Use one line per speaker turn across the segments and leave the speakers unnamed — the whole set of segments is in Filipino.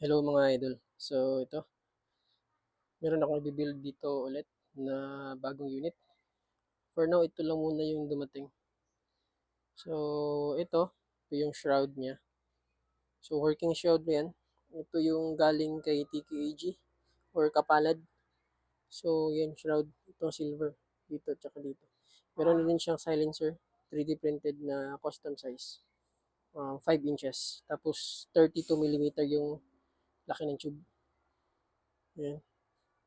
Hello mga idol. So ito, meron akong i-build dito ulit na bagong unit. For now, ito lang muna yung dumating. So ito yung shroud niya. So working shroud na yan. Ito yung galing kay TKAG or Kapalad. So yan shroud, itong silver dito tsaka dito. Meron na din siyang silencer, 3D printed na custom size. 5 inches. Tapos 32 mm yung laki ng tube. Yan.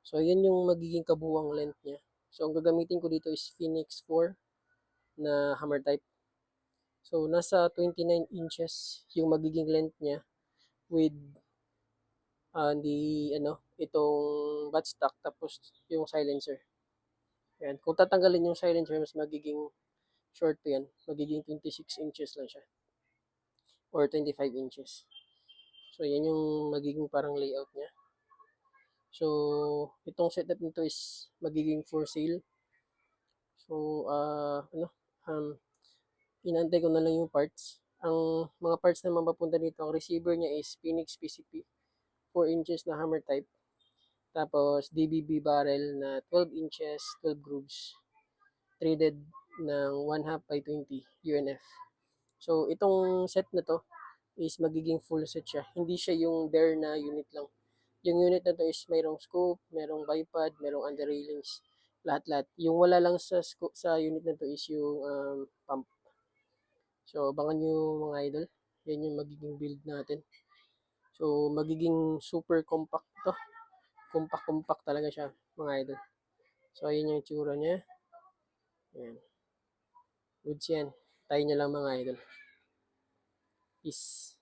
So, yan yung magiging kabuuang length niya. So, ang gagamitin ko dito is Phoenix 4 na hammer type. So, nasa 29 inches yung magiging length niya with itong buttstock tapos yung silencer. Ayan. Kung tatanggalin yung silencer, mas magiging short po yan. Magiging 26 inches lang siya or 25 inches. So, yan yung magiging parang layout niya. So, itong setup nito is magiging for sale. So, um, inaantay ko na lang yung parts. Ang mga parts na mapapunta dito, ang receiver niya is Phoenix PCP, 4 inches na hammer type. Tapos DBB barrel na 12 inches, 12 grooves. Threaded ng 1 half by 20 UNF. So, itong set na to is magiging full set siya. Hindi siya yung bare na unit lang. Yung unit na to is mayroong scope, mayroong bipod, mayroong under railings. Lahat-lahat. Yung wala lang sa unit na to is yung pump. So, abangan nyo mga idol. Yan yung magiging build natin. So, magiging super compact to. Compact talaga siya mga idol. So, ayun yung itsura niya. Ayan. Goods yan. Tayo nyo lang mga idol. Peace.